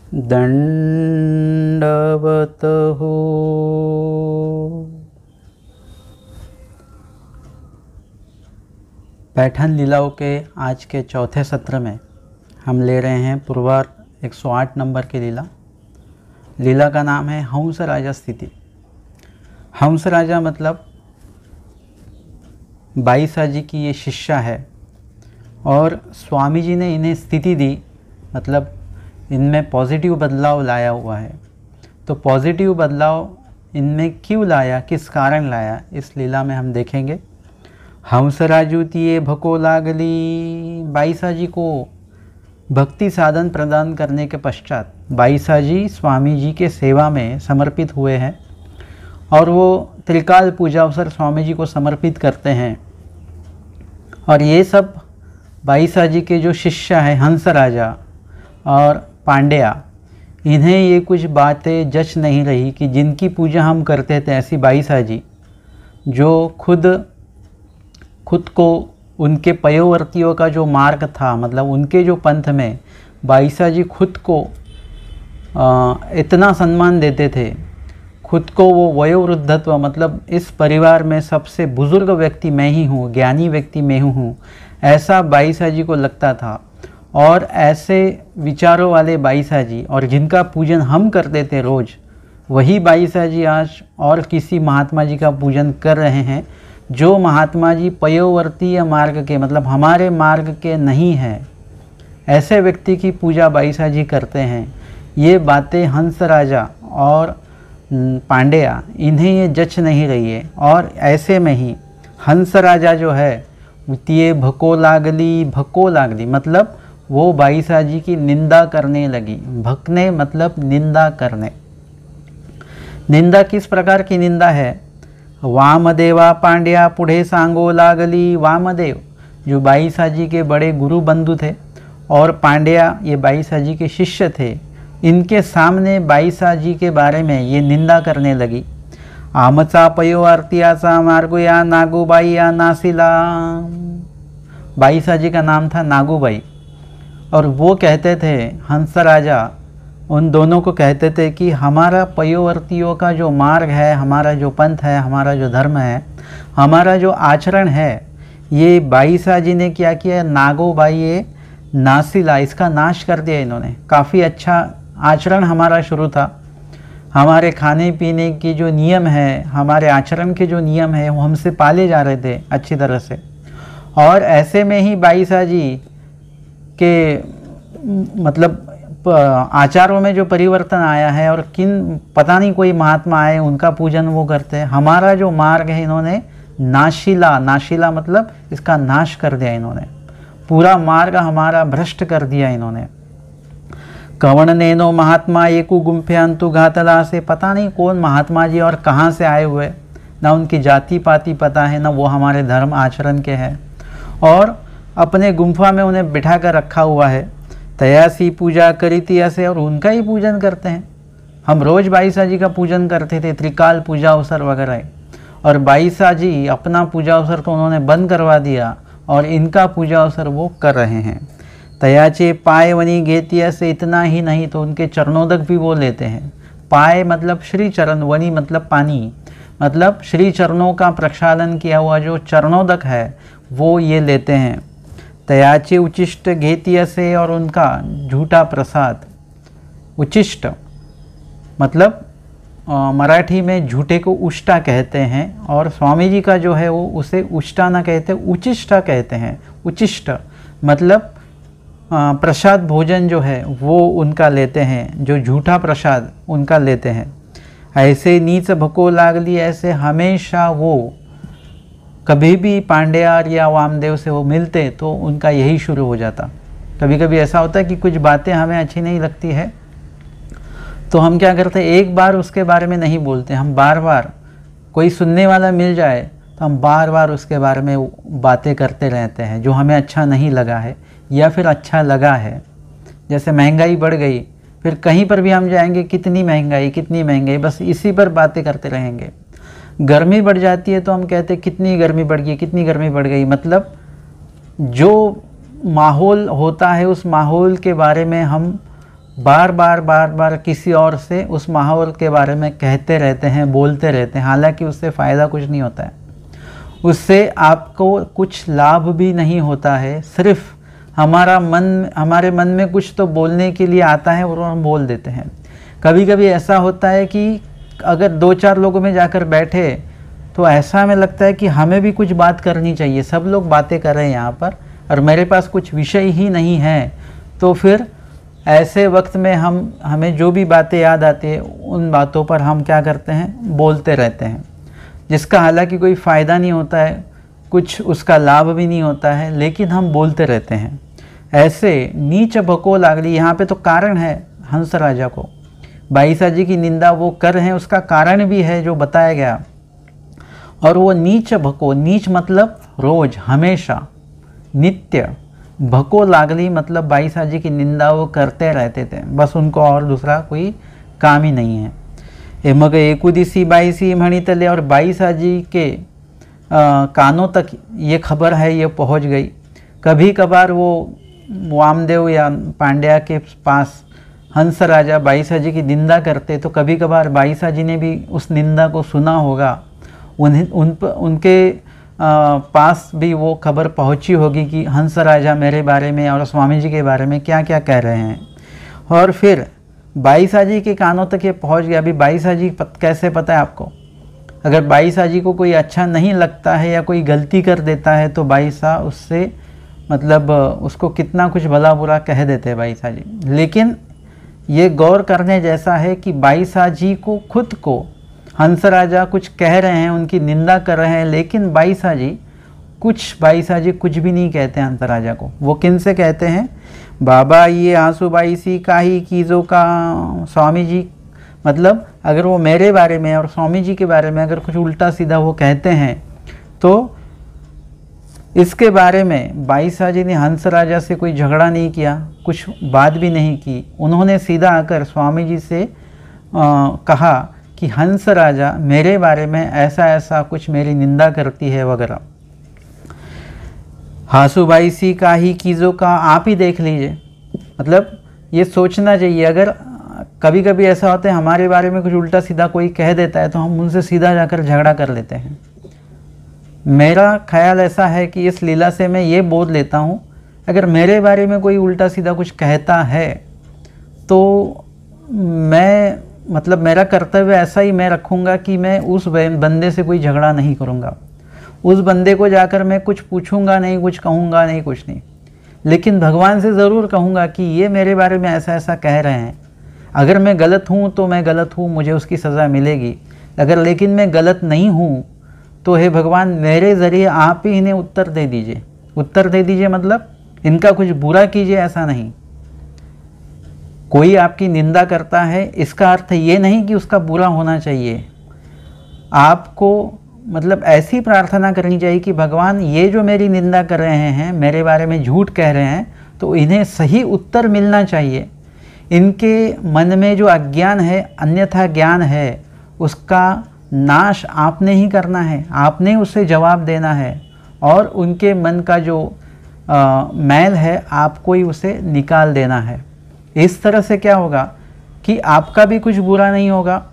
दंडवत हो। पैठन लीलाओं के आज के चौथे सत्र में हम ले रहे हैं पुरवार 108 नंबर की लीला। लीला का नाम है हंस राजा स्थिति। हंस राजा मतलब बाईसा जी की ये शिष्या है और स्वामी जी ने इन्हें स्थिति दी, मतलब इनमें पॉजिटिव बदलाव लाया हुआ है। तो पॉजिटिव बदलाव इनमें क्यों लाया, किस कारण लाया, इस लीला में हम देखेंगे। हंस राजू तिये भको लागली। बाईसा जी को भक्ति साधन प्रदान करने के पश्चात बाईसा जी स्वामी जी के सेवा में समर्पित हुए हैं और वो त्रिकाल पूजा अवसर स्वामी जी को समर्पित करते हैं। और ये सब बाईसा जी के जो शिष्य हैं हंस राजा और पांड्या, इन्हें ये कुछ बातें जच नहीं रही कि जिनकी पूजा हम करते थे, ऐसी बाईसा जी जो खुद को उनके पयोवर्तियों का जो मार्ग था, मतलब उनके जो पंथ में बाईसा जी खुद को इतना सम्मान देते थे, खुद को वो वयोवृद्धत्व, मतलब इस परिवार में सबसे बुजुर्ग व्यक्ति मैं ही हूँ, ज्ञानी व्यक्ति मैं हूँ, ऐसा बाईसा जी को लगता था। और ऐसे विचारों वाले बाईसा जी और जिनका पूजन हम करते थे रोज़, वही बाईसा जी आज और किसी महात्मा जी का पूजन कर रहे हैं जो महात्मा जी पयोवर्तीय मार्ग के, मतलब हमारे मार्ग के नहीं हैं। ऐसे व्यक्ति की पूजा बाईसा जी करते हैं। ये बातें हंस राजा और पांड्या, इन्हें ये जच नहीं रही है। और ऐसे में ही हंस राजा जो है तिये भको लागली मतलब वो बाईसा जी की निंदा करने लगी। भकने मतलब निंदा करने। निंदा किस प्रकार की निंदा है? वामदेवा पांड्या पुढे सांगो लागली। वामदेव जो बाईसा जी के बड़े गुरु बंधु थे और पांड्या ये बाईसा जी के शिष्य थे, इनके सामने बाईसा जी के बारे में ये निंदा करने लगी। आमचा पयो आरतियाचा मार्गो या नागूबाई या नासिला। बाईसा जी का नाम था नागूबाई और वो कहते थे, हंस राजा उन दोनों को कहते थे कि हमारा पयोवर्तियों का जो मार्ग है, हमारा जो पंथ है, हमारा जो धर्म है, हमारा जो आचरण है, ये बाईसा जी ने क्या किया, नागोबाई ये नासिला, इसका नाश कर दिया इन्होंने। काफ़ी अच्छा आचरण हमारा शुरू था, हमारे खाने पीने की जो नियम है, हमारे आचरण के जो नियम है, वो हमसे पाले जा रहे थे अच्छी तरह से। और ऐसे में ही बाईसा जी के मतलब आचारों में जो परिवर्तन आया है और पता नहीं कोई महात्मा आए उनका पूजन वो करते हैं। हमारा जो मार्ग है इन्होंने नाशिला मतलब इसका नाश कर दिया इन्होंने, पूरा मार्ग हमारा भ्रष्ट कर दिया इन्होंने। कवण नैनो महात्मा एकु गुम्फे अंतु घातला से, पता नहीं कौन महात्मा जी और कहाँ से आए हुए, ना उनकी जाति पाति पता है, ना वो हमारे धर्म आचरण के हैं, और अपने गुम्फा में उन्हें बिठा कर रखा हुआ है। तयासी पूजा करी थी ऐसे, और उनका ही पूजन करते हैं। हम रोज़ बाईसा जी का पूजन करते थे, त्रिकाल पूजा अवसर वगैरह, और बाईसा जी अपना पूजा अवसर तो उन्होंने बंद करवा दिया और इनका पूजा अवसर वो कर रहे हैं। तयाचे पाए वनी घेती ऐसे, इतना ही नहीं तो उनके चरणोदक भी वो लेते हैं। पाए मतलब श्री चरण, वनी मतलब पानी, मतलब श्री चरणों का प्रक्षालन किया हुआ जो चरणोदक है वो ये लेते हैं। तयाचे उचिष्ट घेती से, और उनका झूठा प्रसाद। उचिष्ट मतलब मराठी में झूठे को उष्टा कहते हैं, और स्वामी जी का जो है वो उसे उष्टा ना कहते, उचिष्टा कहते हैं। उचिष्ट मतलब प्रसाद भोजन जो है वो उनका लेते हैं, जो झूठा प्रसाद उनका लेते हैं। ऐसे नीच भको लागली, ऐसे हमेशा वो कभी भी पांड्या या वामदेव से वो मिलते तो उनका यही शुरू हो जाता। कभी कभी ऐसा होता है कि कुछ बातें हमें अच्छी नहीं लगती है तो हम क्या करते हैं, एक बार उसके बारे में नहीं बोलते, हम बार बार, कोई सुनने वाला मिल जाए तो हम बार बार उसके बारे में बातें करते रहते हैं जो हमें अच्छा नहीं लगा है या फिर अच्छा लगा है। जैसे महंगाई बढ़ गई, फिर कहीं पर भी हम जाएंगे कितनी महंगाई, बस इसी पर बातें करते रहेंगे। गर्मी बढ़ जाती है तो हम कहते कितनी गर्मी बढ़ गई, मतलब जो माहौल होता है उस माहौल के बारे में हम बार बार किसी और से उस माहौल के बारे में कहते रहते हैं, बोलते रहते हैं, हालांकि उससे फ़ायदा कुछ नहीं होता है, उससे आपको कुछ लाभ भी नहीं होता है। सिर्फ हमारे मन में कुछ तो बोलने के लिए आता है और हम बोल देते हैं। कभी कभी ऐसा होता है कि अगर 2-4 लोगों में जाकर बैठे तो ऐसा हमें लगता है कि हमें भी कुछ बात करनी चाहिए, सब लोग बातें कर रहे हैं यहाँ पर और मेरे पास कुछ विषय ही नहीं है। तो फिर ऐसे वक्त में हमें जो भी बातें याद आती है उन बातों पर हम क्या करते हैं, बोलते रहते हैं, जिसका हालांकि कोई फ़ायदा नहीं होता है, कुछ उसका लाभ भी नहीं होता है, लेकिन हम बोलते रहते हैं। ऐसे नीच भको लागली, यहाँ पे तो कारण है हंस राजा को, बाईसा जी की निंदा वो कर रहे हैं, उसका कारण भी है जो बताया गया। और वो नीच भको, नीच मतलब रोज, हमेशा, नित्य, भको लागली मतलब बाईसा जी की निंदा वो करते रहते थे, बस उनको और दूसरा कोई काम ही नहीं है। मग एकुदिसी बाईसी मणितले, और बाईसा जी के कानों तक ये खबर है, ये पहुंच गई। कभी कभार वो वामदेव या पांड्या के पास हंस राजा बाईसा जी की निंदा करते, तो कभी कभार बाईसा जी ने भी उस निंदा को सुना होगा, उनके पास भी वो खबर पहुंची होगी कि हंस राजा मेरे बारे में और स्वामी जी के बारे में क्या क्या कह रहे हैं। और फिर बाईसा जी के कानों तक ये पहुंच गया। अभी बाईसा जी कैसे पता है आपको? अगर बाईसा जी को कोई अच्छा नहीं लगता है या कोई गलती कर देता है तो बाईसा उससे मतलब उसको कितना कुछ भला बुरा कह देते हैं बाईसा जी। लेकिन ये गौर करने जैसा है कि बाईसा जी को खुद को हंस राजा कुछ कह रहे हैं, उनकी निंदा कर रहे हैं, लेकिन बाईसा जी कुछ भी नहीं कहते हंस राजा को। वो किन से कहते हैं? बाबा ये आंसू बाईसी का ही कीजो का स्वामी जी, मतलब अगर वो मेरे बारे में और स्वामी जी के बारे में अगर कुछ उल्टा सीधा वो कहते हैं तो इसके बारे में बाईसा जी ने हंस राजा से कोई झगड़ा नहीं किया, कुछ बात भी नहीं की। उन्होंने सीधा आकर स्वामी जी से कहा कि हंस राजा मेरे बारे में ऐसा ऐसा कुछ मेरी निंदा करती है वगैरह। हासू बाईसी का ही कीजों का आप ही देख लीजिए। मतलब ये सोचना चाहिए, अगर कभी कभी ऐसा होता है हमारे बारे में कुछ उल्टा सीधा कोई कह देता है तो हम उनसे सीधा जाकर झगड़ा कर लेते हैं। मेरा ख्याल ऐसा है कि इस लीला से मैं ये बोध लेता हूँ, अगर मेरे बारे में कोई उल्टा सीधा कुछ कहता है तो मैं मतलब मेरा कर्तव्य ऐसा ही मैं रखूँगा कि मैं उस बंदे से कोई झगड़ा नहीं करूँगा, उस बंदे को जाकर मैं कुछ पूछूंगा नहीं, कुछ कहूँगा नहीं, कुछ नहीं। लेकिन भगवान से ज़रूर कहूँगा कि ये मेरे बारे में ऐसा ऐसा कह रहे हैं, अगर मैं गलत हूँ तो मैं गलत हूँ, मुझे उसकी सज़ा मिलेगी। अगर लेकिन मैं गलत नहीं हूँ तो हे भगवान मेरे ज़रिए आप ही इन्हें उत्तर दे दीजिए। उत्तर दे दीजिए मतलब इनका कुछ बुरा कीजिए, ऐसा नहीं। कोई आपकी निंदा करता है इसका अर्थ ये नहीं कि उसका बुरा होना चाहिए। आपको मतलब ऐसी प्रार्थना करनी चाहिए कि भगवान ये जो मेरी निंदा कर रहे हैं, मेरे बारे में झूठ कह रहे हैं, तो इन्हें सही उत्तर मिलना चाहिए। इनके मन में जो अज्ञान है, अन्यथा ज्ञान है, उसका नाश आपने ही करना है, आपने उसे जवाब देना है। और उनके मन का जो मैल है आपको ही उसे निकाल देना है। इस तरह से क्या होगा कि आपका भी कुछ बुरा नहीं होगा,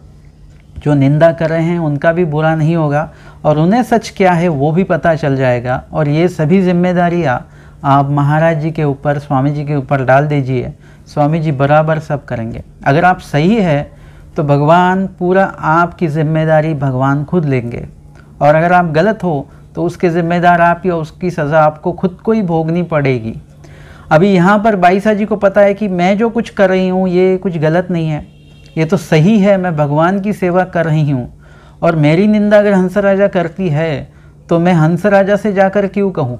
जो निंदा कर रहे हैं उनका भी बुरा नहीं होगा, और उन्हें सच क्या है वो भी पता चल जाएगा। और ये सभी जिम्मेदारियाँ आप महाराज जी के ऊपर, स्वामी जी के ऊपर डाल दीजिए, स्वामी जी बराबर सब करेंगे। अगर आप सही है तो भगवान पूरा आपकी जिम्मेदारी भगवान खुद लेंगे, और अगर आप गलत हो तो उसके ज़िम्मेदार आप ही, और उसकी सज़ा आपको खुद को ही भोगनी पड़ेगी। अभी यहाँ पर बाईसा जी को पता है कि मैं जो कुछ कर रही हूँ ये कुछ गलत नहीं है, ये तो सही है, मैं भगवान की सेवा कर रही हूँ। और मेरी निंदा अगर हंस राजा करती है तो मैं हंस राजा से जाकर क्यों कहूँ?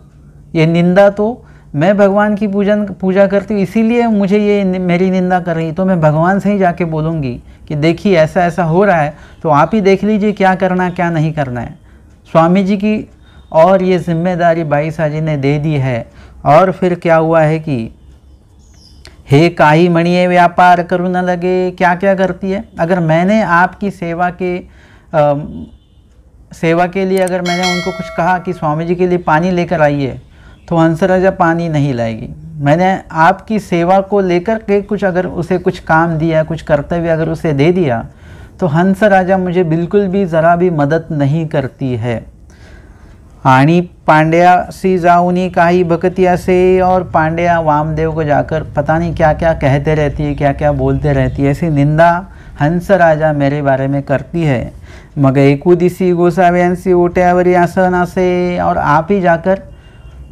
ये निंदा तो मैं भगवान की पूजा करती हूँ, इसीलिए मुझे ये मेरी निंदा कर रही, तो मैं भगवान से ही जाके बोलूँगी कि देखिए ऐसा ऐसा हो रहा है, तो आप ही देख लीजिए क्या करना क्या नहीं करना है। स्वामी जी की और ये जिम्मेदारी बाईसा जी ने दे दी है। और फिर क्या हुआ है कि हे काही मणिये व्यापार करू न लगे, क्या क्या करती है? अगर मैंने आपकी सेवा के लिए अगर मैंने उनको कुछ कहा कि स्वामी जी के लिए पानी लेकर आइए, तो हंस राजा पानी नहीं लाएगी। मैंने आपकी सेवा को लेकर के कुछ अगर उसे कुछ काम दिया, कुछ कर्तव्य अगर उसे दे दिया, तो हंस राजा मुझे बिल्कुल भी ज़रा भी मदद नहीं करती है। आणि पांड्यासी जाऊनी काही भक्ति असे, और पांड्या वामदेव को जाकर पता नहीं क्या क्या कहते रहती है, क्या क्या बोलते रहती है, ऐसी निंदा हंस राजा मेरे बारे में करती है। मग एकू दिसी गोसाव्यांसी ओट्यावरी आसन असे, और आप ही जाकर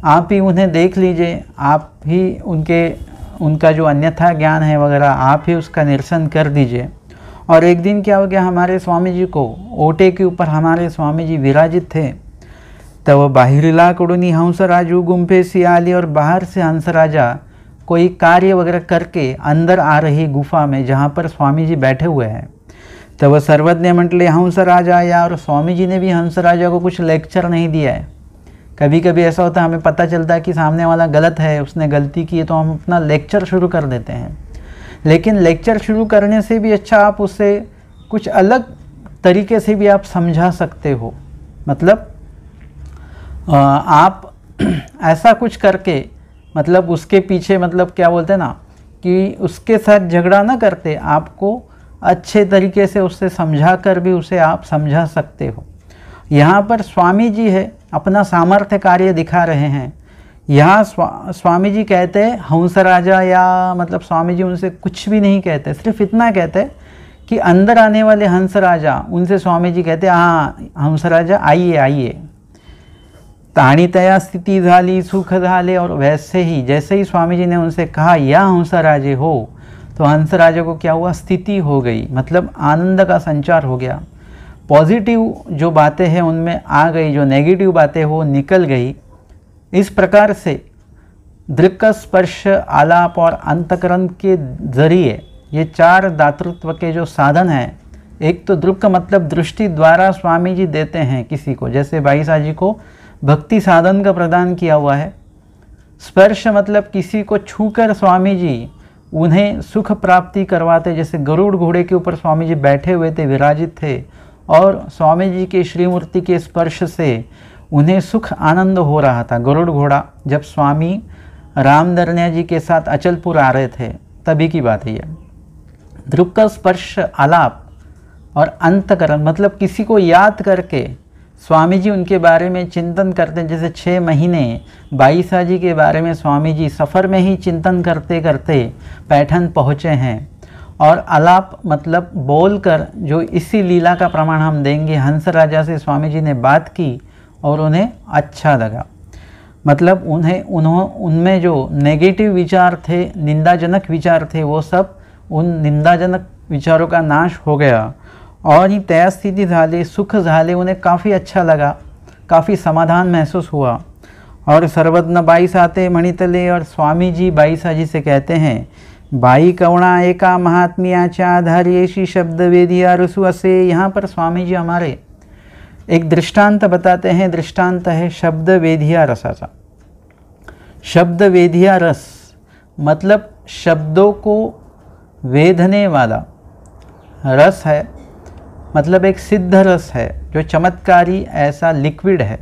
आप ही उन्हें देख लीजिए, आप ही उनका जो अन्यथा ज्ञान है वगैरह आप ही उसका निरसन कर दीजिए। और एक दिन क्या हो गया, हमारे स्वामी जी को ओटे के ऊपर हमारे स्वामी जी विराजित थे, तब बाहिरलाकडून हंसराजू गुंफेसी आली, और बाहर से हंस राजा कोई कार्य वगैरह करके अंदर आ रही गुफा में जहाँ पर स्वामी जी बैठे हुए हैं। तब सर्वज्ञ म्हटले हंस राजा या, और स्वामी जी ने भी हंस राजा को कुछ लेक्चर नहीं दिया है। कभी कभी ऐसा होता है, हमें पता चलता है कि सामने वाला गलत है, उसने गलती की है, तो हम अपना लेक्चर शुरू कर देते हैं। लेकिन लेक्चर शुरू करने से भी अच्छा आप उसे कुछ अलग तरीके से भी आप समझा सकते हो। मतलब आप ऐसा कुछ करके, मतलब उसके पीछे, मतलब क्या बोलते हैं ना, कि उसके साथ झगड़ा ना करते, आपको अच्छे तरीके से उससे समझा कर भी उसे आप समझा सकते हो। यहाँ पर स्वामी जी है, अपना सामर्थ्य कार्य दिखा रहे हैं। यहाँ स्वामी जी कहते हैं हंस राजा, या मतलब स्वामी जी उनसे कुछ भी नहीं कहते, सिर्फ इतना कहते कि अंदर आने वाले हंस राजा, उनसे स्वामी जी कहते हाँ हंस राजा आइए आइए। ताणी तया स्थिति झाली सुख झाले, और वैसे ही जैसे ही स्वामी जी ने उनसे कहा या हंस राजे हो, तो हंस राजा को क्या हुआ, स्थिति हो गई, मतलब आनंद का संचार हो गया। पॉजिटिव जो बातें हैं उनमें आ गई, जो नेगेटिव बातें हो निकल गई। इस प्रकार से दृक् स्पर्श आलाप और अंतकरण के जरिए ये चार दातृत्व के जो साधन हैं, एक तो दृक् मतलब दृष्टि द्वारा स्वामी जी देते हैं किसी को, जैसे भाई साहब जी को भक्ति साधन का प्रदान किया हुआ है। स्पर्श मतलब किसी को छूकर स्वामी जी उन्हें सुख प्राप्ति करवाते, जैसे गरुड़ घोड़े के ऊपर स्वामी जी बैठे हुए थे, विराजित थे, और स्वामी जी के श्रीमूर्ति के स्पर्श से उन्हें सुख आनंद हो रहा था। गरुड़ घोड़ा जब स्वामी रामदरन्या जी के साथ अचलपुर आ रहे थे तभी की बात है। दृक् स्पर्श आलाप और अंतकरण मतलब किसी को याद करके स्वामी जी उनके बारे में चिंतन करते हैं। जैसे 6 महीने बाईसा जी के बारे में स्वामी जी सफ़र में ही चिंतन करते करते पैठन पहुँचे हैं। और आलाप मतलब बोलकर, जो इसी लीला का प्रमाण हम देंगे, हंस राजा से स्वामी जी ने बात की और उन्हें अच्छा लगा। मतलब उनमें जो नेगेटिव विचार थे, निंदाजनक विचार थे, वो सब उन निंदाजनक विचारों का नाश हो गया और ही तया स्थिति झाले, सुख झाले, उन्हें काफ़ी अच्छा लगा, काफ़ी समाधान महसूस हुआ। और सर्वज्ञ बाईस आते मणितले, और स्वामी जी बाईसा जी से कहते हैं, बाई कवणा एका महात्म्याच्या आधारी ऐसी शब्द वेदिया रसु असे। यहाँ पर स्वामी जी हमारे एक दृष्टांत बताते हैं। दृष्टांत है शब्द वेदिया रसाचा। शब्द वेदिया रस मतलब शब्दों को वेधने वाला रस है, मतलब एक सिद्ध रस है जो चमत्कारी ऐसा लिक्विड है।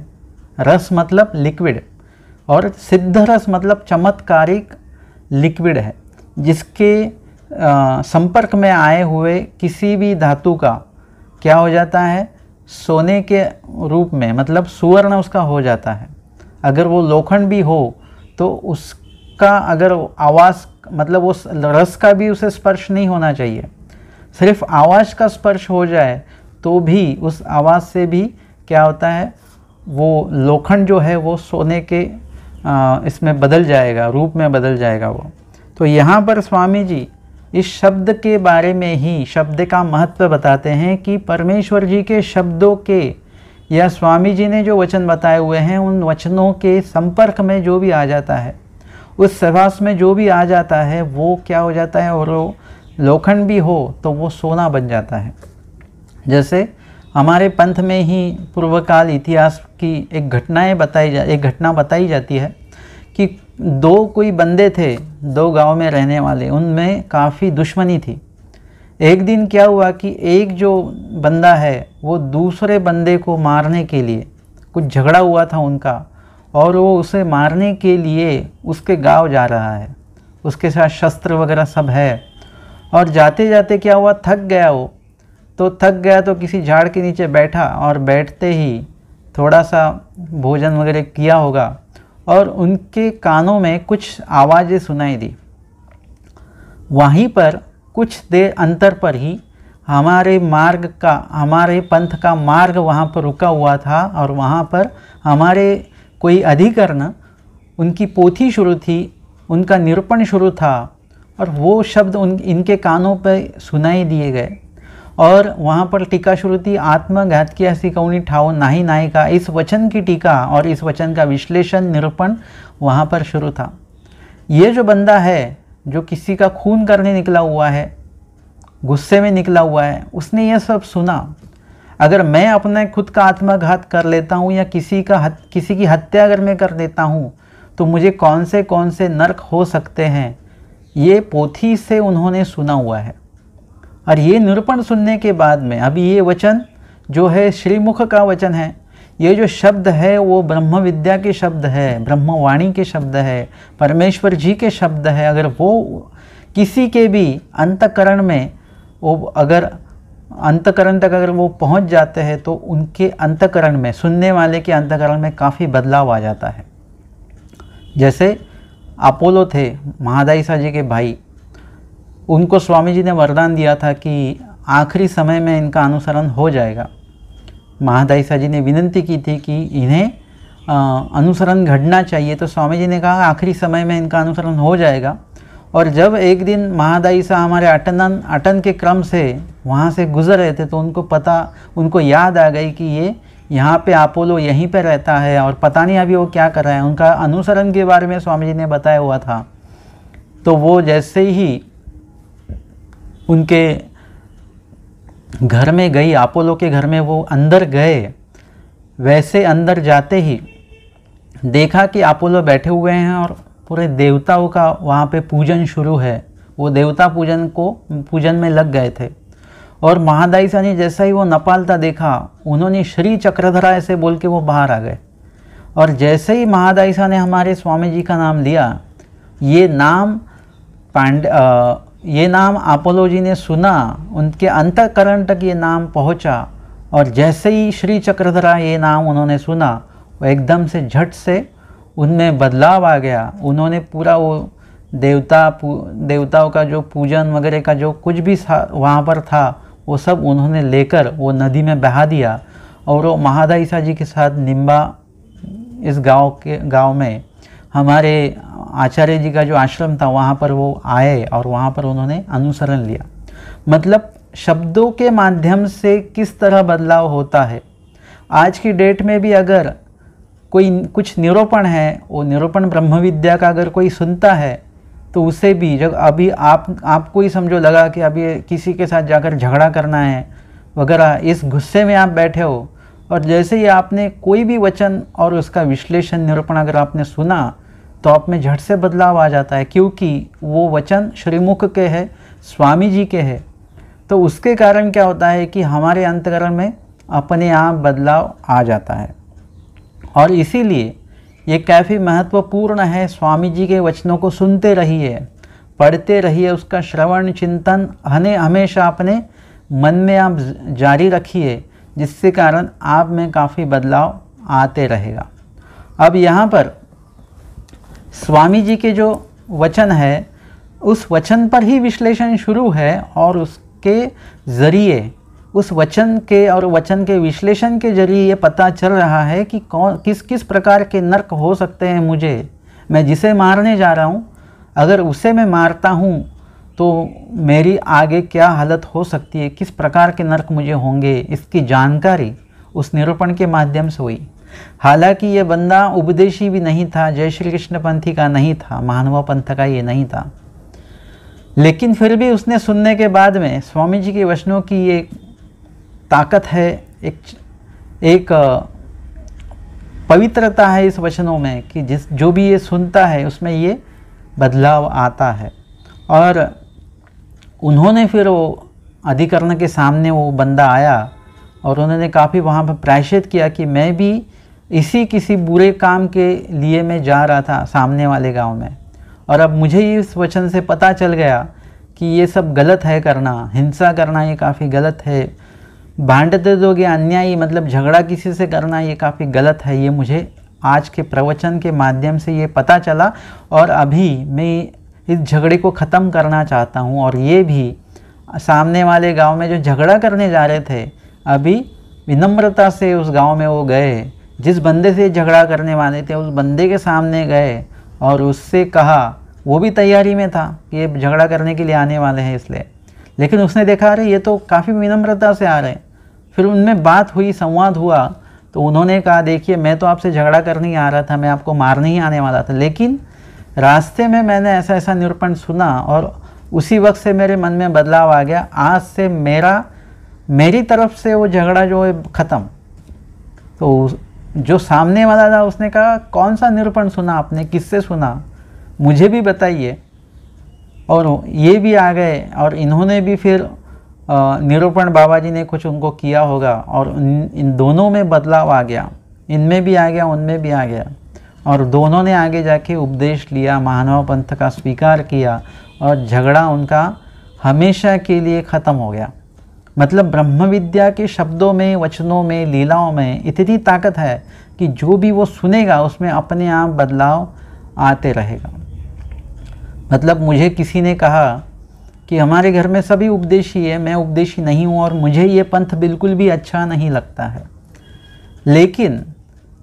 रस मतलब लिक्विड और सिद्ध रस मतलब चमत्कारिक लिक्विड है, जिसके संपर्क में आए हुए किसी भी धातु का क्या हो जाता है, सोने के रूप में, मतलब सुवर्ण उसका हो जाता है। अगर वो लोखंड भी हो तो उसका अगर आवाज़, मतलब उस रस का भी उसे स्पर्श नहीं होना चाहिए, सिर्फ आवाज़ का स्पर्श हो जाए तो भी उस आवाज़ से भी क्या होता है, वो लोखंड जो है वो सोने के इसमें बदल जाएगा, रूप में बदल जाएगा वो। तो यहाँ पर स्वामी जी इस शब्द के बारे में ही, शब्द का महत्व बताते हैं कि परमेश्वर जी के शब्दों के या स्वामी जी ने जो वचन बताए हुए हैं उन वचनों के संपर्क में जो भी आ जाता है, उस सहवास में जो भी आ जाता है, वो क्या हो जाता है, और वो लोखंड भी हो तो वो सोना बन जाता है। जैसे हमारे पंथ में ही पूर्वकाल इतिहास की एक घटना बताई जाती है कि कोई बंदे थे, 2 गांव में रहने वाले, उनमें काफ़ी दुश्मनी थी। एक दिन क्या हुआ कि एक जो बंदा है वो दूसरे बंदे को मारने के लिए, कुछ झगड़ा हुआ था उनका, और वो उसे मारने के लिए उसके गांव जा रहा है, उसके साथ शस्त्र वगैरह सब है। और जाते जाते क्या हुआ, थक गया वो, तो थक गया तो किसी झाड़ के नीचे बैठा, और बैठते ही थोड़ा सा भोजन वगैरह किया होगा और उनके कानों में कुछ आवाज़ें सुनाई दी। वहीं पर कुछ देर अंतर पर ही हमारे पंथ का मार्ग वहाँ पर रुका हुआ था, और वहाँ पर हमारे कोई अधिकरण उनकी पोथी शुरू थी, उनका निरूपण शुरू था, और वो शब्द इनके कानों पर सुनाई दिए गए। और वहाँ पर टीका शुरू थी, आत्मघात की ऐसी कौनी ठाओ नाही नायिका। इस वचन की टीका और इस वचन का विश्लेषण निरूपण वहाँ पर शुरू था। ये जो बंदा है जो किसी का खून करने निकला हुआ है, गुस्से में निकला हुआ है, उसने ये सब सुना। अगर मैं अपने खुद का आत्मघात कर लेता हूँ या किसी की हत्या अगर मैं कर देता हूँ तो मुझे कौन से नरक हो सकते हैं, ये पोथी से उन्होंने सुना हुआ है। और ये निरूपण सुनने के बाद में अभी ये वचन जो है श्रीमुख का वचन है, ये जो शब्द है वो ब्रह्म विद्या के शब्द है, ब्रह्मवाणी के शब्द है, परमेश्वर जी के शब्द है। अगर वो किसी के भी अंतकरण में, वो अगर अंतकरण तक अगर वो पहुंच जाते हैं तो उनके अंतकरण में, सुनने वाले के अंतकरण में काफ़ी बदलाव आ जाता है। जैसे अपोलो थे, महादायिसा जी के भाई, उनको स्वामी जी ने वरदान दिया था कि आखिरी समय में इनका अनुसरण हो जाएगा। महादायिसा जी ने विनंती की थी कि इन्हें अनुसरण घटना चाहिए, तो स्वामी जी ने कहा आखिरी समय में इनका अनुसरण हो जाएगा। और जब एक दिन महादायिसा हमारे अटन के क्रम से वहाँ से गुजर रहे थे तो उनको याद आ गई कि ये यहाँ पे अपोलो यहीं पे रहता है और पता नहीं अभी वो क्या कर रहा है। उनका अनुसरण के बारे में स्वामी जी ने बताया हुआ था। तो वो जैसे ही उनके घर में गई, अपोलो के घर में वो अंदर गए, वैसे अंदर जाते ही देखा कि अपोलो बैठे हुए हैं और पूरे देवताओं का वहाँ पे पूजन शुरू है। वो देवता पूजन में लग गए थे। और महादायिसा ने जैसा ही वो नपालता देखा, उन्होंने श्री चक्रधरा ऐसे बोल के वो बाहर आ गए। और जैसे ही महादायिसा ने हमारे स्वामी जी का नाम लिया, ये नाम अपोलो जी ने सुना, उनके अंतःकरण तक ये नाम पहुंचा। और जैसे ही श्री चक्रधरा ये नाम उन्होंने सुना, वो एकदम से झट से उनमें बदलाव आ गया। उन्होंने पूरा वो देवताओं का जो पूजन वगैरह का जो कुछ भी वहाँ पर था, वो सब उन्होंने लेकर वो नदी में बहा दिया। और वो महादायिसा जी के साथ निम्बा इस गांव में हमारे आचार्य जी का जो आश्रम था, वहाँ पर वो आए और वहाँ पर उन्होंने अनुसरण लिया। मतलब शब्दों के माध्यम से किस तरह बदलाव होता है। आज की डेट में भी अगर कोई कुछ निरूपण है, वो निरूपण ब्रह्म विद्या का अगर कोई सुनता है तो उसे भी, जब अभी आपको ही समझो लगा कि अभी किसी के साथ जाकर झगड़ा करना है वगैरह, इस गुस्से में आप बैठे हो, और जैसे ही आपने कोई भी वचन और उसका विश्लेषण निरूपण अगर आपने सुना तो आप में झट से बदलाव आ जाता है, क्योंकि वो वचन श्रीमुख के है, स्वामी जी के है। तो उसके कारण क्या होता है कि हमारे अंतकरण में अपने आप बदलाव आ जाता है। और इसीलिए ये काफ़ी महत्वपूर्ण है। स्वामी जी के वचनों को सुनते रहिए, पढ़ते रहिए, उसका श्रवण चिंतन हमेशा अपने मन में आप जारी रखिए, जिससे कारण आप में काफ़ी बदलाव आते रहेगा। अब यहाँ पर स्वामी जी के जो वचन है, उस वचन पर ही विश्लेषण शुरू है, और उसके ज़रिए, उस वचन के और वचन के विश्लेषण के जरिए ये पता चल रहा है कि किस प्रकार के नरक हो सकते हैं मुझे, मैं जिसे मारने जा रहा हूँ, अगर उसे मैं मारता हूँ तो मेरी आगे क्या हालत हो सकती है, किस प्रकार के नरक मुझे होंगे, इसकी जानकारी उस निरूपण के माध्यम से हुई। हालांकि ये बंदा उपदेशी भी नहीं था, जय श्री कृष्ण पंथी का नहीं था, महानुभाव पंथ का ये नहीं था, लेकिन फिर भी उसने सुनने के बाद में स्वामी जी के वचनों की ये ताकत है, एक पवित्रता है इस वचनों में कि जो भी ये सुनता है उसमें ये बदलाव आता है। और उन्होंने फिर वो अधिकरण के सामने वो बंदा आया और उन्होंने काफ़ी वहाँ पर प्रायश्चित किया कि मैं भी इसी किसी बुरे काम के लिए मैं जा रहा था सामने वाले गांव में, और अब मुझे इस वचन से पता चल गया कि ये सब गलत है करना, हिंसा करना ये काफ़ी गलत है, भांडते दोगे अन्यायी मतलब झगड़ा किसी से करना ये काफ़ी गलत है। ये मुझे आज के प्रवचन के माध्यम से ये पता चला, और अभी मैं इस झगड़े को ख़त्म करना चाहता हूँ। और ये भी सामने वाले गांव में जो झगड़ा करने जा रहे थे, अभी विनम्रता से उस गांव में वो गए, जिस बंदे से झगड़ा करने वाले थे उस बंदे के सामने गए और उससे कहा, वो भी तैयारी में था कि ये झगड़ा करने के लिए आने वाले हैं इसलिए, लेकिन उसने देखा अरे ये तो काफ़ी विनम्रता से आ रहे हैं। फिर उनमें बात हुई, संवाद हुआ, तो उन्होंने कहा देखिए मैं तो आपसे झगड़ा करने ही आ रहा था, मैं आपको मारने ही आने वाला था, लेकिन रास्ते में मैंने ऐसा ऐसा निरूपण सुना और उसी वक्त से मेरे मन में बदलाव आ गया। आज से मेरी तरफ से वो झगड़ा जो है ख़त्म। तो जो सामने वाला था उसने कहा कौन सा निरूपण सुना आपने, किससे सुना, मुझे भी बताइए। और ये भी आ गए और इन्होंने भी फिर निरूपण बाबा जी ने कुछ उनको किया होगा और इन दोनों में बदलाव आ गया, इनमें भी आ गया उनमें भी आ गया, और दोनों ने आगे जाके उपदेश लिया, महानुभाव पंथ का स्वीकार किया और झगड़ा उनका हमेशा के लिए ख़त्म हो गया। मतलब ब्रह्म विद्या के शब्दों में, वचनों में, लीलाओं में इतनी ताकत है कि जो भी वो सुनेगा उसमें अपने आप बदलाव आते रहेगा। मतलब मुझे किसी ने कहा कि हमारे घर में सभी उपदेशी है, मैं उपदेशी नहीं हूँ और मुझे ये पंथ बिल्कुल भी अच्छा नहीं लगता है, लेकिन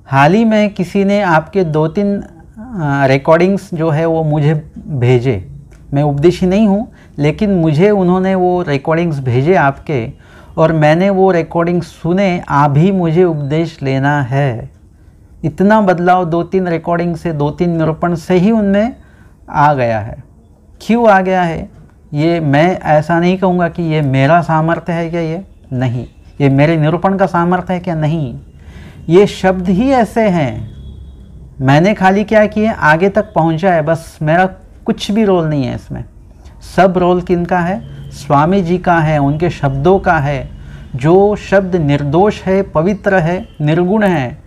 हाल ही में किसी ने आपके 2-3 रिकॉर्डिंग्स जो है वो मुझे भेजे। मैं उपदेशी नहीं हूँ लेकिन मुझे उन्होंने वो रिकॉर्डिंग्स भेजे आपके, और मैंने वो रिकॉर्डिंग्स सुने, अभी मुझे उपदेश लेना है। इतना बदलाव 2-3 रिकॉर्डिंग से, 2-3 निरूपण से ही उनमें आ गया है। क्यों आ गया है ये मैं ऐसा नहीं कहूँगा कि ये मेरा सामर्थ्य है क्या, ये नहीं, ये मेरे निरूपण का सामर्थ्य है क्या, नहीं, ये शब्द ही ऐसे हैं। मैंने खाली क्या किए, आगे तक पहुँचा है, बस मेरा कुछ भी रोल नहीं है इसमें। सब रोल किनका है, स्वामी जी का है, उनके शब्दों का है। जो शब्द निर्दोष है, पवित्र है, निर्गुण है,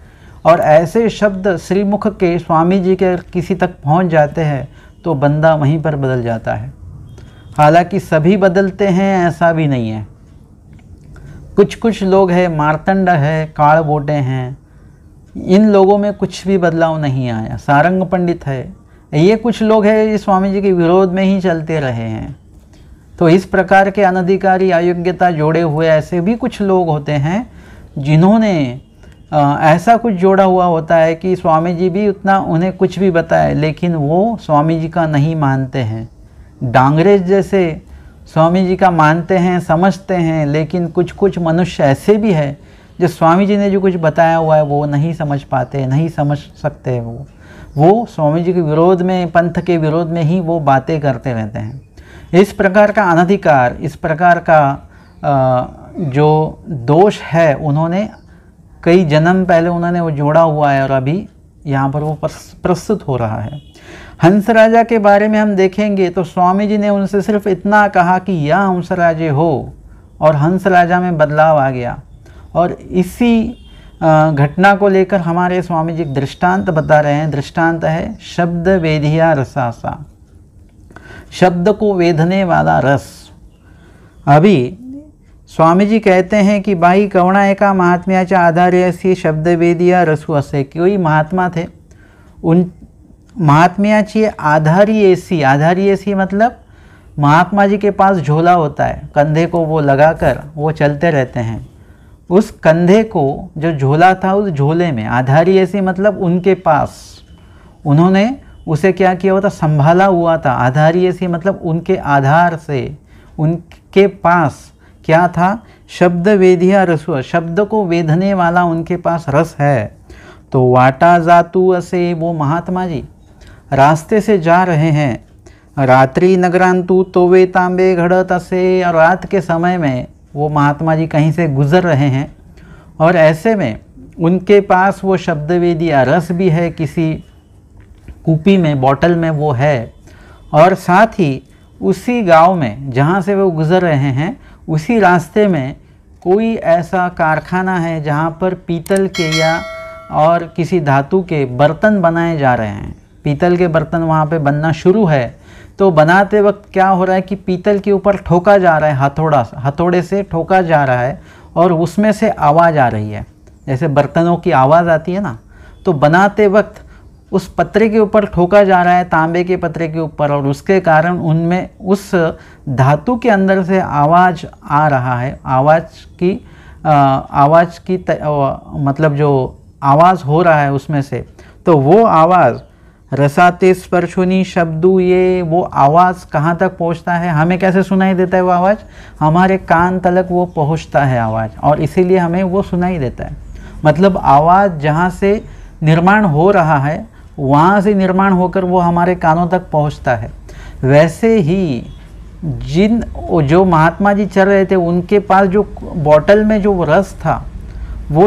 और ऐसे शब्द श्रीमुख के स्वामी जी के किसी तक पहुंच जाते हैं तो बंदा वहीं पर बदल जाता है। हालांकि सभी बदलते हैं ऐसा भी नहीं है, कुछ लोग हैं, मार्तंड है, कालबोटे हैं, इन लोगों में कुछ भी बदलाव नहीं आया। सारंग पंडित है, ये कुछ लोग हैं स्वामी जी के विरोध में ही चलते रहे हैं। तो इस प्रकार के अनधिकारी, अयोग्यता जोड़े हुए ऐसे भी कुछ लोग होते हैं जिन्होंने ऐसा कुछ जोड़ा हुआ होता है कि स्वामी जी भी उतना उन्हें कुछ भी बताए लेकिन वो स्वामी जी का नहीं मानते हैं। डांगरेज जैसे स्वामी जी का मानते हैं, समझते हैं, लेकिन कुछ मनुष्य ऐसे भी हैं जो स्वामी जी ने जो कुछ बताया हुआ है वो नहीं समझ पाते, नहीं समझ सकते। वो स्वामी जी के विरोध में, पंथ के विरोध में ही वो बातें करते रहते हैं। इस प्रकार का अनधिकार, इस प्रकार का जो दोष है, उन्होंने कई जन्म पहले उन्होंने वो जोड़ा हुआ है और अभी यहाँ पर वो प्रस्तुत हो रहा है। हंस राजा के बारे में हम देखेंगे तो स्वामी जी ने उनसे सिर्फ इतना कहा कि या हंस राजे हो, और हंस राजा में बदलाव आ गया। और इसी घटना को लेकर हमारे स्वामी जी दृष्टांत बता रहे हैं। दृष्टांत है शब्द वेधिया रसासा, शब्द को वेधने वाला रस। अभी स्वामी जी कहते हैं कि बाई कवणा एका महात्म्याच्या आधारे असे शब्दवेदिया रसू असे। कोई महात्मा थे, उन महात्म्याची आधारी ऐसी मतलब महात्मा जी के पास झोला होता है, कंधे को वो लगाकर वो चलते रहते हैं। उस कंधे को जो झोला था, उस झोले में आधारी ऐसी मतलब उनके पास उन्होंने उसे क्या किया हुआ था, संभाला हुआ था। आधारी ऐसी मतलब उनके आधार से, उनके पास क्या था, शब्द वेधिया रसु, शब्द को वेधने वाला उनके पास रस है। तो वाटा जातु असे, वो महात्मा जी रास्ते से जा रहे हैं। रात्रि नगरांतु तो वे तांबे घड़त असे, और रात के समय में वो महात्मा जी कहीं से गुजर रहे हैं और ऐसे में उनके पास वो शब्द वेदिया रस भी है, किसी कूपी में, बॉटल में वो है। और साथ ही उसी गांव में जहाँ से वो गुजर रहे हैं, उसी रास्ते में कोई ऐसा कारखाना है जहाँ पर पीतल के या और किसी धातु के बर्तन बनाए जा रहे हैं, पीतल के बर्तन वहाँ पे बनना शुरू है, तो बनाते वक्त क्या हो रहा है कि पीतल के ऊपर ठोका जा रहा है, हथौड़े से ठोका जा रहा है और उसमें से आवाज़ आ रही है, जैसे बर्तनों की आवाज़ आती है ना। तो बनाते वक्त उस पत्रे के ऊपर ठोका जा रहा है, तांबे के पत्रे के ऊपर, और उसके कारण उनमें उस धातु के अंदर से आवाज़ आ रहा है। आवाज़ की मतलब जो आवाज़ हो रहा है उसमें से, तो वो आवाज़ रसाते स्पर्शुनी शब्दू, ये वो आवाज़ कहाँ तक पहुँचता है, हमें कैसे सुनाई देता है वो आवाज़, हमारे कान तलक वो पहुँचता है आवाज़, और इसीलिए हमें वो सुनाई देता है। मतलब आवाज़ जहाँ से निर्माण हो रहा है वहाँ से निर्माण होकर वो हमारे कानों तक पहुँचता है। वैसे ही जो महात्मा जी चल रहे थे, उनके पास जो बॉटल में जो रस था, वो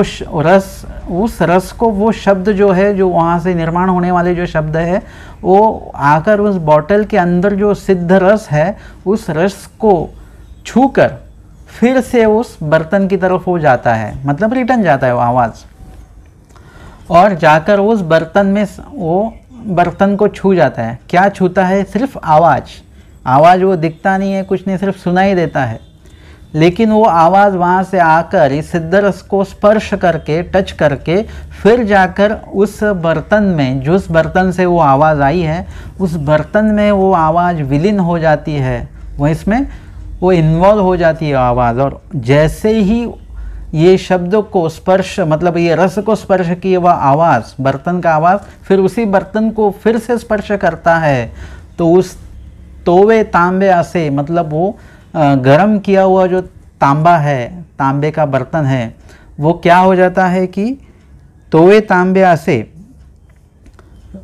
उस रस को, वो शब्द जो है, जो वहाँ से निर्माण होने वाले जो शब्द है, वो आकर उस बॉटल के अंदर जो सिद्ध रस है, उस रस को छूकर फिर से उस बर्तन की तरफ हो जाता है, मतलब रिटर्न जाता है वो आवाज़, और जाकर उस बर्तन में वो बर्तन को छू जाता है। क्या छूता है? सिर्फ आवाज़ वो दिखता नहीं है, कुछ नहीं, सिर्फ सुनाई देता है। लेकिन वो आवाज़ वहाँ से आकर इस सिद्ध रस को स्पर्श करके, टच करके, फिर जाकर उस बर्तन में, जिस बर्तन से वो आवाज़ आई है, उस बर्तन में वो आवाज़ विलीन हो जाती है, वो इसमें वो इन्वॉल्व हो जाती है आवाज़। और जैसे ही ये शब्द को स्पर्श, मतलब ये रस को स्पर्श किए वह आवाज़, बर्तन का आवाज़, फिर उसी बर्तन को फिर से स्पर्श करता है, तो उस तोवे तांबे से, मतलब वो गरम किया हुआ जो तांबा है, तांबे का बर्तन है, वो क्या हो जाता है कि तोवे तांबे से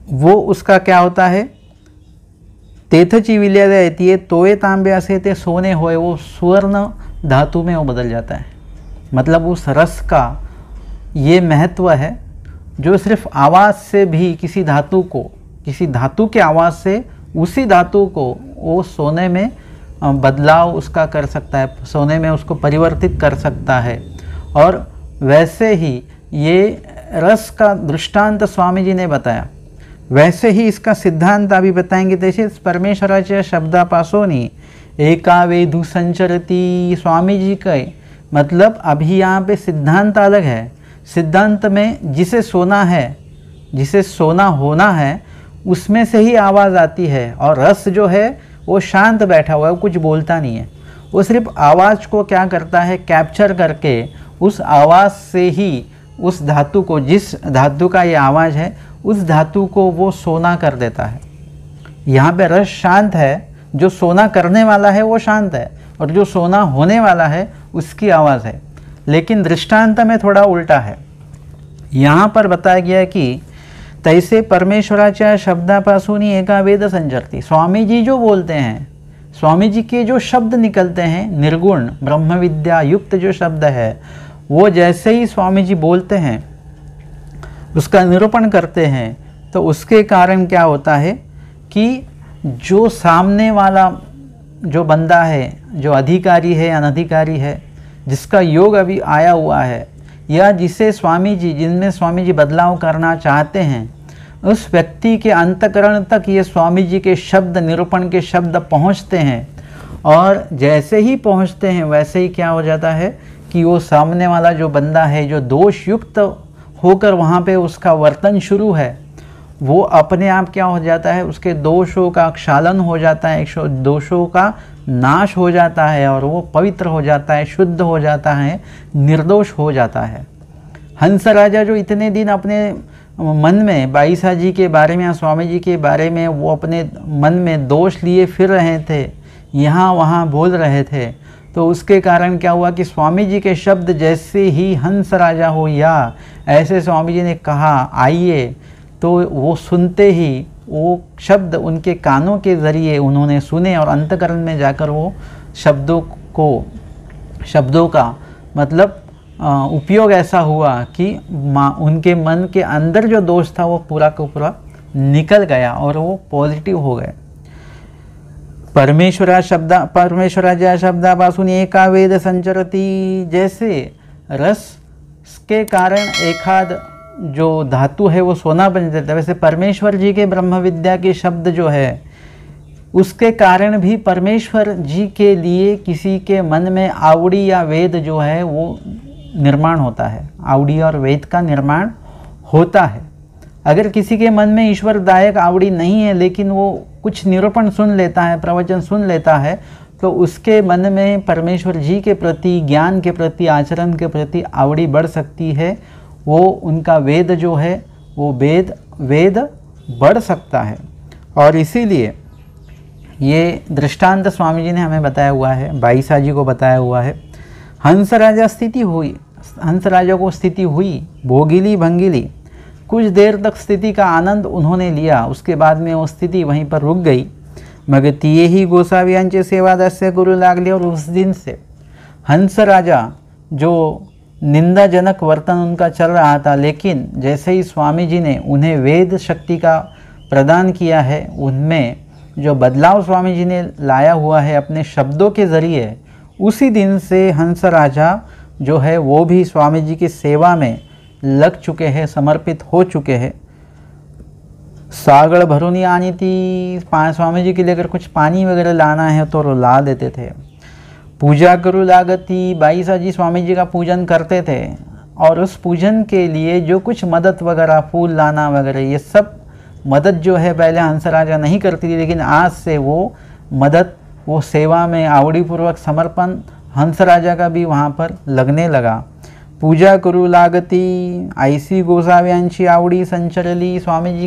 वो उसका क्या होता है, तेथची विलय रहती है, तोवे तांबे से ते सोने होए, वो स्वर्ण धातु में वो बदल जाता है। मतलब उस रस का ये महत्व है, जो सिर्फ आवाज़ से भी किसी धातु को, किसी धातु के आवाज़ से उसी धातु को वो सोने में बदलाव उसका कर सकता है, सोने में उसको परिवर्तित कर सकता है। और वैसे ही ये रस का दृष्टांत स्वामी जी ने बताया, वैसे ही इसका सिद्धांत अभी बताएंगे। जैसे परमेश्वराच्या शब्दापासोनी एका वेदु संचरती, स्वामी जी का मतलब अभी यहाँ पे सिद्धांत अलग है। सिद्धांत में जिसे सोना है, जिसे सोना होना है, उसमें से ही आवाज़ आती है, और रस जो है वो शांत बैठा हुआ है, वो कुछ बोलता नहीं है, वो सिर्फ आवाज़ को क्या करता है, कैप्चर करके उस आवाज़ से ही उस धातु को, जिस धातु का ये आवाज़ है, उस धातु को वो सोना कर देता है। यहाँ पे रस शांत है, जो सोना करने वाला है वो शांत है, और जो सोना होने वाला है उसकी आवाज़ है। लेकिन दृष्टांत में थोड़ा उल्टा है। यहाँ पर बताया गया है कि तैसे परमेश्वराच्या शब्दापासून एका वेद संचरती, स्वामी जी जो बोलते हैं, स्वामी जी के जो शब्द निकलते हैं, निर्गुण ब्रह्म विद्या युक्त जो शब्द है, वो जैसे ही स्वामी जी बोलते हैं, उसका निरूपण करते हैं, तो उसके कारण क्या होता है कि जो सामने वाला जो बंदा है, जो अधिकारी है, अनधिकारी है, जिसका योग अभी आया हुआ है, या जिसे स्वामी जी, जिनमें स्वामी जी बदलाव करना चाहते हैं, उस व्यक्ति के अंतकरण तक ये स्वामी जी के शब्द, निरूपण के शब्द पहुंचते हैं। और जैसे ही पहुंचते हैं वैसे ही क्या हो जाता है कि वो सामने वाला जो बंदा है, जो दोष युक्त होकर वहाँ पे उसका वर्तन शुरू है, वो अपने आप क्या हो जाता है, उसके दोषों का क्षालन हो जाता है, दोषों का नाश हो जाता है, और वो पवित्र हो जाता है, शुद्ध हो जाता है, निर्दोष हो जाता है। हंस राजा जो इतने दिन अपने मन में बाईसा जी के बारे में या स्वामी जी के बारे में वो अपने मन में दोष लिए फिर रहे थे, यहाँ वहाँ बोल रहे थे, तो उसके कारण क्या हुआ कि स्वामी जी के शब्द जैसे ही हंस राजा हो या ऐसे स्वामी जी ने कहा आइए, तो वो सुनते ही वो शब्द उनके कानों के ज़रिए उन्होंने सुने, और अंतकरण में जाकर वो शब्दों का मतलब उपयोग ऐसा हुआ कि उनके मन के अंदर जो दोष था वो पूरा का पूरा निकल गया और वो पॉजिटिव हो गए। परमेश्वराच्या शब्दापासून एका वेद संचरती, जैसे रस के कारण एखाद जो धातु है वो सोना बन जाता है, वैसे परमेश्वर जी के ब्रह्म विद्या के शब्द जो है उसके कारण भी परमेश्वर जी के लिए किसी के मन में आवड़ी या वेद जो है वो निर्माण होता है, आवड़ी और वेद का निर्माण होता है। अगर किसी के मन में ईश्वरदायक आवड़ी नहीं है लेकिन वो कुछ निरूपण सुन लेता है, प्रवचन सुन लेता है, तो उसके मन में परमेश्वर जी के प्रति, ज्ञान के प्रति, आचरण के प्रति आवड़ी बढ़ सकती है। वो उनका वेद जो है वो वेद बढ़ सकता है। और इसीलिए ये दृष्टांत स्वामी जी ने हमें बताया हुआ है, बाईसा जी को बताया हुआ है। हंस राजा को स्थिति हुई भोगिली भंगिली, कुछ देर तक स्थिति का आनंद उन्होंने लिया, उसके बाद में वो स्थिति वहीं पर रुक गई। मग तिये ही गोसावियांचे सेवादास्य गुरु लागले, और उस दिन से हंस राजा जो निंदाजनक वर्तन उनका चल रहा था, लेकिन जैसे ही स्वामी जी ने उन्हें वेद शक्ति का प्रदान किया है, उनमें जो बदलाव स्वामी जी ने लाया हुआ है अपने शब्दों के ज़रिए, उसी दिन से हंस राजा जो है वो भी स्वामी जी की सेवा में लग चुके हैं, समर्पित हो चुके हैं। सागड़ भरूनी आनी थी, स्वामी जी के लिए अगर कुछ पानी वगैरह लाना है तो ला देते थे। पूजा करू लागती, बाईसा जी स्वामी जी का पूजन करते थे, और उस पूजन के लिए जो कुछ मदद वगैरह, फूल लाना वगैरह, ये सब मदद जो है पहले हंस राजा नहीं करती थी, लेकिन आज से वो मदद, वो सेवा में आवड़ी पूर्वक समर्पण हंस राजा का भी वहाँ पर लगने लगा। पूजा करू लागती, ऐसी गोसाव्यांची आवड़ी संचरली, स्वामी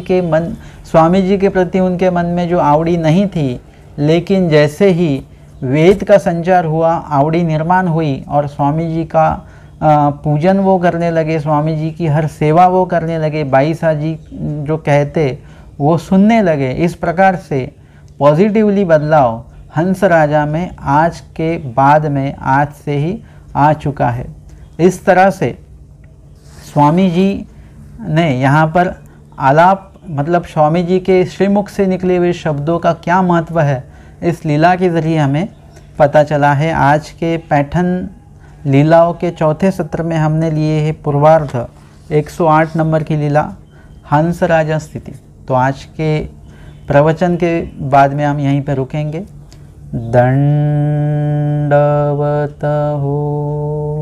जी के प्रति उनके मन में जो आवड़ी नहीं थी, लेकिन जैसे ही वेद का संचार हुआ, आवड़ी निर्माण हुई और स्वामी जी का पूजन वो करने लगे, स्वामी जी की हर सेवा वो करने लगे, बाईसा जी जो कहते वो सुनने लगे। इस प्रकार से पॉजिटिवली बदलाव हंस राजा में आज के बाद में, आज से ही आ चुका है। इस तरह से स्वामी जी ने यहाँ पर आलाप, मतलब स्वामी जी के श्रीमुख से निकले हुए शब्दों का क्या महत्व है, इस लीला के ज़रिए हमें पता चला है। आज के पैठन लीलाओं के चौथे सत्र में हमने लिए है पूर्वार्ध 108 नंबर की लीला हंस राजा स्थिति। तो आज के प्रवचन के बाद में हम यहीं पर रुकेंगे। दंडवत हो।